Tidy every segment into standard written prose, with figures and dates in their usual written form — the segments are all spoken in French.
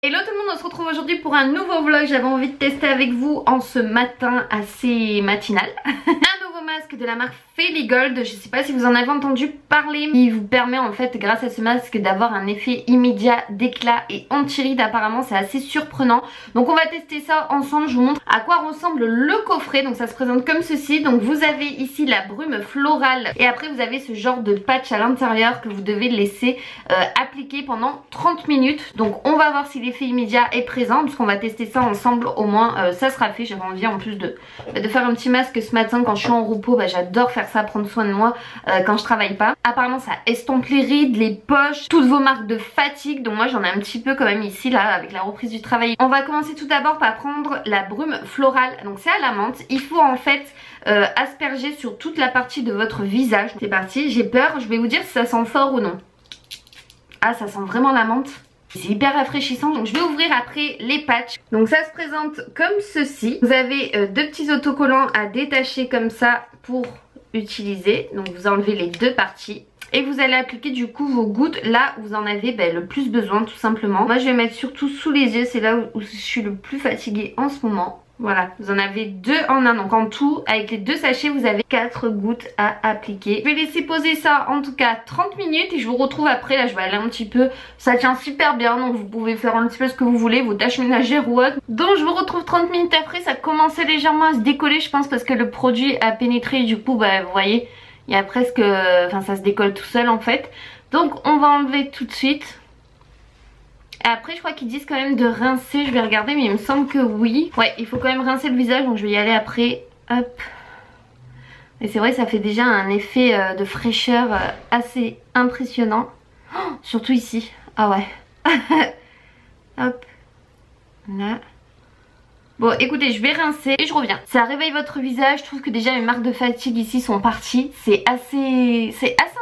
Hello tout le monde, on se retrouve aujourd'hui pour un nouveau vlog. J'avais envie de tester avec vous en ce matin assez matinal un nouveau masque de la marque Feligold. Je sais pas si vous en avez entendu parler. Il vous permet en fait grâce à ce masque d'avoir un effet immédiat d'éclat et anti-rides. Apparemment c'est assez surprenant. Donc on va tester ça ensemble. Je vous montre à quoi ressemble le coffret. Donc ça se présente comme ceci. Donc vous avez ici la brume florale et après vous avez ce genre de patch à l'intérieur que vous devez laisser appliquer pendant 30 minutes. Donc on va voir si l'effet immédiat est présent puisqu'on va tester ça ensemble. Au moins ça sera fait. J'avais envie en plus de faire un petit masque ce matin quand je suis en repos. J'adore faire ça, prendre soin de moi quand je travaille pas. Apparemment ça estompe les rides, les poches, toutes vos marques de fatigue. Donc moi j'en ai un petit peu quand même ici là avec la reprise du travail. On va commencer tout d'abord par prendre la brume florale. Donc c'est à la menthe. Il faut en fait asperger sur toute la partie de votre visage. C'est parti, j'ai peur. Je vais vous dire si ça sent fort ou non. Ah, ça sent vraiment la menthe. C'est hyper rafraîchissant. Donc je vais ouvrir après les patchs. Donc ça se présente comme ceci. Vous avez deux petits autocollants à détacher comme ça pour utiliser. Donc vous enlevez les deux parties. Et vous allez appliquer du coup vos gouttes là où vous en avez le plus besoin tout simplement. Moi je vais mettre surtout sous les yeux. C'est là où je suis le plus fatiguée en ce moment. Voilà, vous en avez deux en un, donc en tout avec les deux sachets vous avez 4 gouttes à appliquer. Je vais laisser poser ça en tout cas 30 minutes et je vous retrouve après. Là je vais aller un petit peu, ça tient super bien donc vous pouvez faire un petit peu ce que vous voulez, vos tâches ménagères ou autre. Donc je vous retrouve 30 minutes après, ça commençait légèrement à se décoller je pense parce que le produit a pénétré du coup vous voyez il y a presque, enfin ça se décolle tout seul en fait. Donc on va enlever tout de suite. Après je crois qu'ils disent quand même de rincer, je vais regarder mais il me semble que oui. Ouais, il faut quand même rincer le visage donc je vais y aller après. Hop. Et c'est vrai ça fait déjà un effet de fraîcheur assez impressionnant. Oh, surtout ici. Ah ouais. Hop. Là. Bon écoutez je vais rincer et je reviens. Ça réveille votre visage, je trouve que déjà mes marques de fatigue ici sont parties. C'est assez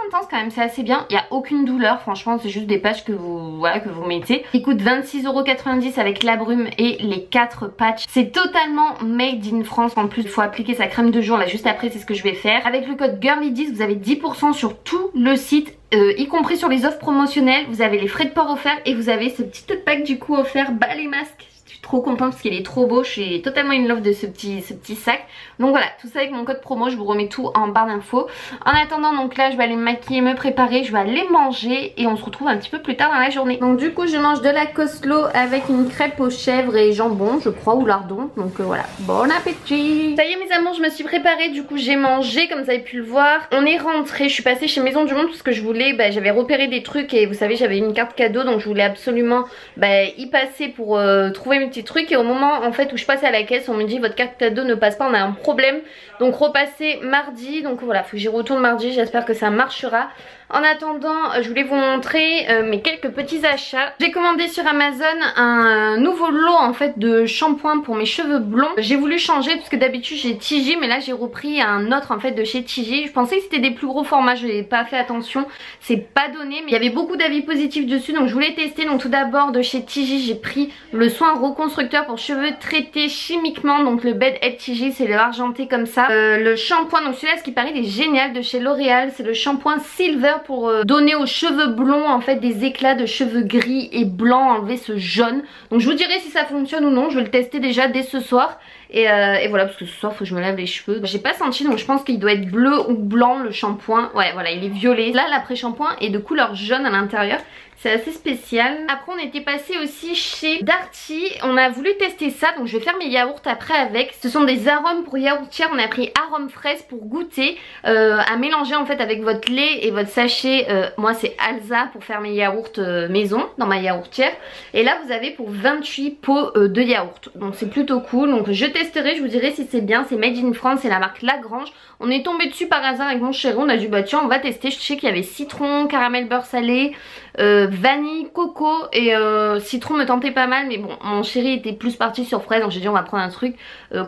intense quand même, c'est assez bien. Il n'y a aucune douleur franchement, c'est juste des patchs que vous mettez. Il coûte 26,90 € avec la brume et les 4 patchs. C'est totalement made in France. En plus il faut appliquer sa crème de jour là juste après, c'est ce que je vais faire. Avec le code Girly10 vous avez 10% sur tout le site. Y compris sur les offres promotionnelles. Vous avez les frais de port offerts et vous avez ce petit pack du coup offert les masques. Trop contente parce qu'il est trop beau, je suis totalement in love de ce petit sac. Donc voilà, tout ça avec mon code promo, je vous remets tout en barre d'infos. En attendant donc là je vais aller me maquiller, me préparer, je vais aller manger et on se retrouve un petit peu plus tard dans la journée. Donc du coup je mange de la Coslo avec une crêpe aux chèvres et jambon je crois ou lardon. Donc voilà, bon appétit. Ça y est mes amours, je me suis préparée, du coup j'ai mangé comme vous avez pu le voir. On est rentré, je suis passée chez Maison du Monde parce que je voulais, j'avais repéré des trucs et vous savez j'avais une carte cadeau donc je voulais absolument y passer pour trouver mes petits trucs et au moment en fait où je passe à la caisse on me dit votre carte cadeau ne passe pas, on a un problème, donc repasser mardi. Donc voilà, faut que j'y retourne mardi, j'espère que ça marchera. En attendant je voulais vous montrer mes quelques petits achats. J'ai commandé sur Amazon un nouveau lot en fait de shampoing pour mes cheveux blonds. J'ai voulu changer parce que d'habitude j'ai Tigi mais là j'ai repris un autre en fait de chez Tigi. Je pensais que c'était des plus gros formats, je n'ai pas fait attention, c'est pas donné mais il y avait beaucoup d'avis positifs dessus donc je voulais tester. Donc tout d'abord de chez Tigi j'ai pris le soin reconstructeur pour cheveux traités chimiquement, donc le Bed Head Tigi, c'est le argenté comme ça. Le shampoing, donc celui-là ce qui paraît il est génial de chez L'Oréal, c'est le shampoing Silver pour donner aux cheveux blonds en fait des éclats de cheveux gris et blancs, enlever ce jaune. Donc je vous dirai si ça fonctionne ou non, je vais le tester déjà dès ce soir. Et voilà, parce que ce soir faut que je me lave les cheveux. J'ai pas senti donc je pense qu'il doit être bleu ou blanc le shampoing. Ouais voilà, il est violet. Là l'après-shampoing est de couleur jaune à l'intérieur. C'est assez spécial. Après on était passé aussi chez Darty. On a voulu tester ça. Donc je vais faire mes yaourts après avec. Ce sont des arômes pour yaourtière. On a pris arôme fraise pour goûter. À mélanger en fait avec votre lait et votre sachet. Moi c'est Alza pour faire mes yaourts maison dans ma yaourtière. Et là vous avez pour 28 pots de yaourt. Donc c'est plutôt cool. Donc je testerai, je vous dirai si c'est bien. C'est made in France, c'est la marque Lagrange. On est tombé dessus par hasard avec mon chéri. On a dit tiens on va tester. Je sais qu'il y avait citron, caramel beurre salé, vanille, coco et citron me tentait pas mal mais bon mon chéri était plus parti sur fraise donc j'ai dit on va prendre un truc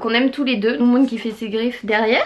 qu'on aime tous les deux. Tout le monde qui fait ses griffes derrière.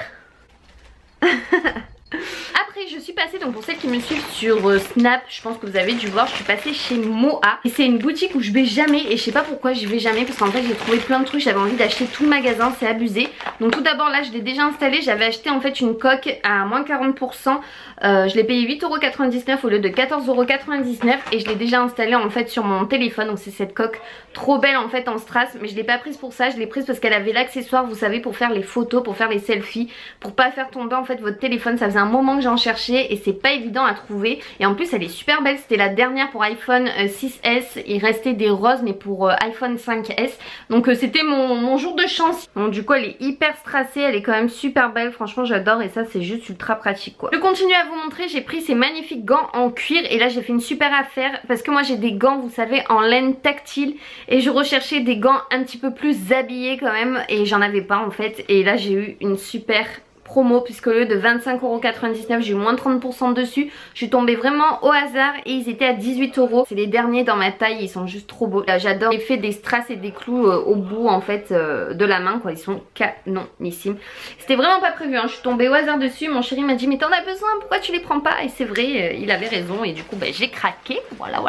Après Après je suis passée, donc pour celles qui me suivent sur Snap, je pense que vous avez dû voir, je suis passée chez Moa. Et c'est une boutique où je vais jamais, et je sais pas pourquoi j'y vais jamais, parce qu'en fait j'ai trouvé plein de trucs, j'avais envie d'acheter tout le magasin, c'est abusé. Donc tout d'abord là je l'ai déjà installé, j'avais acheté en fait une coque à moins 40%, je l'ai payé 8,99€ au lieu de 14,99€ et je l'ai déjà installée en fait sur mon téléphone. Donc c'est cette coque trop belle en fait en strass, mais je l'ai pas prise pour ça, je l'ai prise parce qu'elle avait l'accessoire, vous savez, pour faire les photos, pour faire les selfies, pour pas faire tomber en fait votre téléphone. Ça faisait un moment que j'en cherchais et c'est pas évident à trouver, et en plus elle est super belle. C'était la dernière pour iPhone 6S, il restait des roses mais pour iPhone 5S, donc c'était mon jour de chance. Donc du coup elle est hyper strassée, elle est quand même super belle, franchement j'adore, et ça c'est juste ultra pratique quoi. Je continue à vous montrer, j'ai pris ces magnifiques gants en cuir, et là j'ai fait une super affaire parce que moi j'ai des gants, vous savez, en laine tactile, et je recherchais des gants un petit peu plus habillés quand même, et j'en avais pas en fait, et là j'ai eu une super promo puisque au lieu de 25,99€ j'ai eu moins 30% dessus. Je suis tombée vraiment au hasard et ils étaient à 18€. C'est les derniers dans ma taille, ils sont juste trop beaux. J'adore l'effet des strass et des clous au bout en fait de la main quoi, ils sont canonissimes. C'était vraiment pas prévu hein. Je suis tombée au hasard dessus, mon chéri m'a dit mais t'en as besoin, pourquoi tu les prends pas? Et c'est vrai, il avait raison, et du coup j'ai craqué, voilà.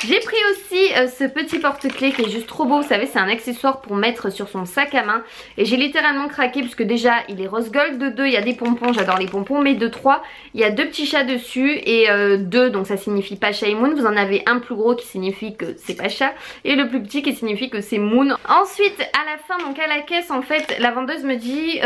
J'ai pris aussi ce petit porte-clés qui est juste trop beau, vous savez, c'est un accessoire pour mettre sur son sac à main, et j'ai littéralement craqué puisque déjà il est rose gold, de 2 il y a des pompons, j'adore les pompons, mais de 3 il y a 2 petits chats dessus, et 2 donc ça signifie Pacha et Moon. Vous en avez un plus gros qui signifie que c'est Pacha et le plus petit qui signifie que c'est Moon. Ensuite à la fin, donc à la caisse en fait, la vendeuse me dit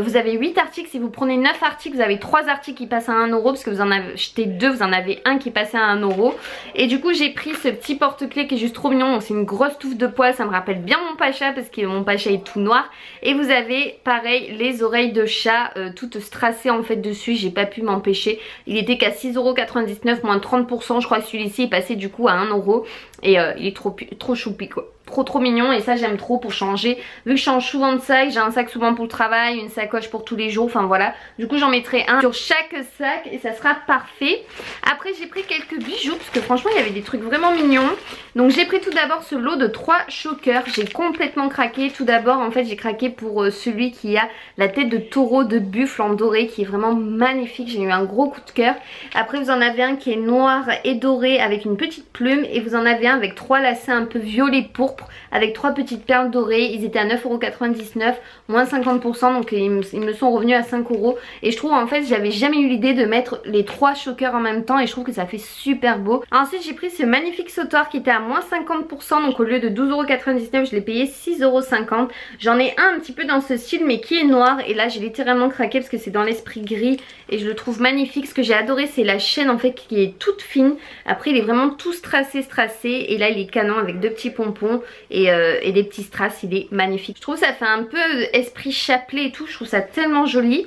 vous avez 8 articles, si vous prenez 9 articles vous avez 3 articles qui passent à 1€ parce que vous en avez acheté 2, vous en avez un qui passait à 1€, et du coup j'ai pris ce petit porte-clés qui est juste trop mignon. C'est une grosse touffe de poils, ça me rappelle bien mon Pacha parce que mon Pacha est tout noir, et vous avez pareil les oreilles de chat toutes strassées en fait dessus, j'ai pas pu m'empêcher. Il était qu'à 6,99€, moins 30%, je crois que celui-ci est passé du coup à 1€, et il est trop choupi quoi. Trop mignon, et ça j'aime trop pour changer, vu que je change souvent de sac, j'ai un sac souvent pour le travail, une sacoche pour tous les jours, enfin voilà. Du coup j'en mettrai un sur chaque sac et ça sera parfait. Après j'ai pris quelques bijoux parce que franchement il y avait des trucs vraiment mignons. Donc j'ai pris tout d'abord ce lot de 3 chokers, j'ai complètement craqué. Tout d'abord en fait j'ai craqué pour celui qui a la tête de taureau de buffle en doré qui est vraiment magnifique, j'ai eu un gros coup de cœur. Après vous en avez un qui est noir et doré avec une petite plume, et vous en avez un avec 3 lacets un peu violet pourpre avec 3 petites perles dorées. Ils étaient à 9,99€, moins 50%, donc ils me sont revenus à 5€, et je trouve en fait j'avais jamais eu l'idée de mettre les 3 chokers en même temps, et je trouve que ça fait super beau. Ensuite j'ai pris ce magnifique sautoir qui était à moins 50%, donc au lieu de 12,99€ je l'ai payé 6,50€. J'en ai un petit peu dans ce style mais qui est noir, et là j'ai littéralement craqué parce que c'est dans l'esprit gris et je le trouve magnifique. Ce que j'ai adoré c'est la chaîne en fait qui est toute fine, après il est vraiment tout strassé, et là il est canon avec 2 petits pompons et des petits strass, il est magnifique. Je trouve ça fait un peu esprit chapelet et tout, je trouve ça tellement joli.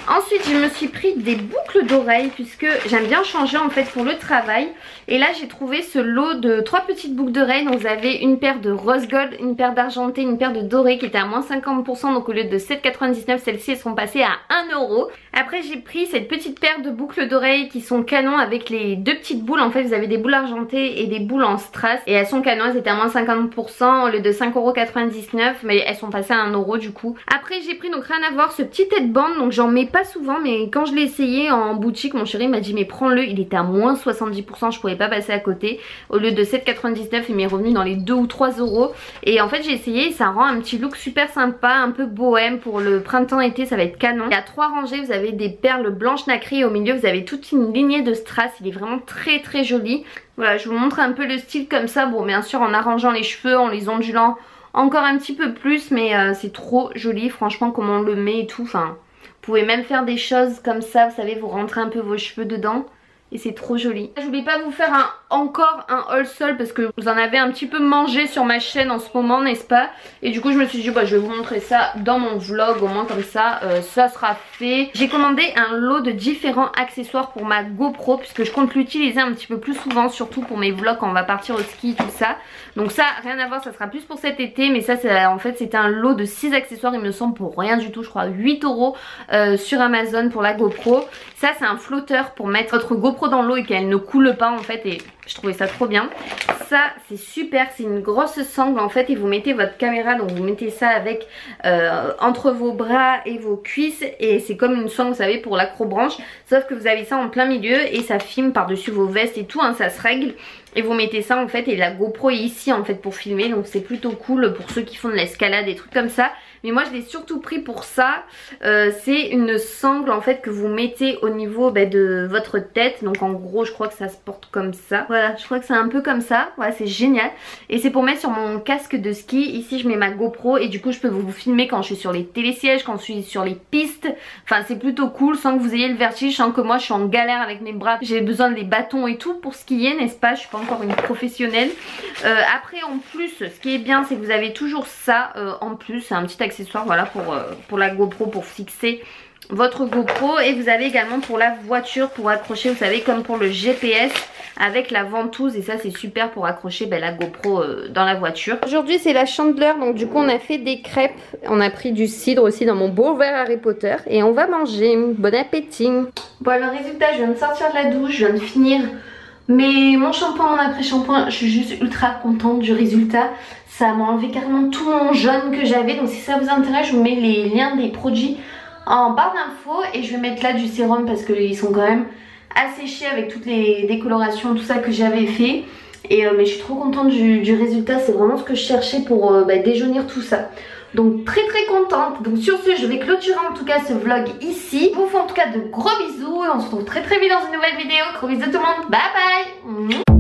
Ensuite je me suis pris des boucles d'oreilles puisque j'aime bien changer en fait pour le travail, et là j'ai trouvé ce lot de 3 petites boucles d'oreilles. Donc vous avez une paire de rose gold, une paire d'argenté, une paire de doré qui était à moins 50%, donc au lieu de 7,99€ celles-ci elles sont passées à 1€. Après j'ai pris cette petite paire de boucles d'oreilles qui sont canon avec les 2 petites boules, en fait vous avez des boules argentées et des boules en strass, et elles sont canon, elles étaient à moins 50% au lieu de 5,99€, mais elles sont passées à 1€ du coup. Après j'ai pris, donc rien à voir, ce petit headband, donc j'en mets pas souvent, mais quand je l'ai essayé en boutique mon chéri m'a dit mais prends-le, il était à moins 70%, je pouvais pas passer à côté. Au lieu de 7,99€ il m'est revenu dans les 2 ou 3€, et en fait j'ai essayé, ça rend un petit look super sympa, un peu bohème pour le printemps-été, ça va être canon. Il y a 3 rangées, vous avez des perles blanches nacrées, et au milieu vous avez toute une lignée de strass, il est vraiment très joli. Voilà, je vous montre un peu le style comme ça, bon bien sûr en arrangeant les cheveux, en les ondulant encore un petit peu plus, mais c'est trop joli franchement comment on le met et tout. Enfin, vous pouvez même faire des choses comme ça, vous savez, vous rentrez un peu vos cheveux dedans et c'est trop joli. Je voulais pas vous faire encore un haul seul parce que vous en avez un petit peu mangé sur ma chaîne en ce moment, n'est-ce pas? Et du coup je me suis dit bah, je vais vous montrer ça dans mon vlog, au moins comme ça ça sera fait. J'ai commandé un lot de différents accessoires pour ma GoPro puisque je compte l'utiliser un petit peu plus souvent, surtout pour mes vlogs quand on va partir au ski tout ça. Donc ça rien à voir, ça sera plus pour cet été, mais ça en fait c'était un lot de 6 accessoires, il me semble, pour rien du tout, je crois 8€ sur Amazon pour la GoPro. Ça c'est un flotteur pour mettre votre GoPro dans l'eau et qu'elle ne coule pas en fait, et Je trouvais ça trop bien. Ça c'est super, c'est une grosse sangle en fait et vous mettez votre caméra, donc vous mettez ça avec entre vos bras et vos cuisses et c'est comme une sangle vous savez pour l'acrobranche, sauf que vous avez ça en plein milieu et ça filme par dessus vos vestes et tout hein, ça se règle. Et vous mettez ça en fait et la GoPro est ici en fait pour filmer, donc c'est plutôt cool pour ceux qui font de l'escalade et trucs comme ça. Mais moi je l'ai surtout pris pour ça, c'est une sangle en fait que vous mettez au niveau de votre tête. Donc en gros je crois que ça se porte comme ça, voilà je crois que c'est un peu comme ça, voilà c'est génial. Et c'est pour mettre sur mon casque de ski, ici je mets ma GoPro et du coup je peux vous filmer quand je suis sur les télésièges, quand je suis sur les pistes. Enfin c'est plutôt cool sans que vous ayez le vertige, sans que moi je suis en galère avec mes bras, j'ai besoin des bâtons et tout pour skier n'est-ce pas, je suis pas encore une professionnelle. Après en plus ce qui est bien c'est que vous avez toujours ça en plus, c'est un petit accessoire voilà pour la GoPro, pour fixer votre GoPro. Et vous avez également pour la voiture pour accrocher vous savez comme pour le GPS avec la ventouse et ça c'est super pour accrocher la GoPro dans la voiture. Aujourd'hui c'est la chandeleur donc du coup on a fait des crêpes, on a pris du cidre aussi dans mon beau verre Harry Potter et on va manger. Bon appétit. Bon alors résultat je viens de sortir de la douche, je viens de finir mais mon shampoing, mon après-shampoing, je suis juste ultra contente du résultat. Ça m'a enlevé carrément tout mon jaune que j'avais. Donc si ça vous intéresse, je vous mets les liens des produits en barre d'infos. Et je vais mettre là du sérum parce qu'ils sont quand même asséchés avec toutes les décolorations, tout ça que j'avais fait. Et mais je suis trop contente du résultat. C'est vraiment ce que je cherchais pour déjaunir tout ça. Donc très contente. Donc sur ce je vais clôturer en tout cas ce vlog ici. Je vous fais en tout cas de gros bisous et on se retrouve très vite dans une nouvelle vidéo. Gros bisous tout le monde, bye bye.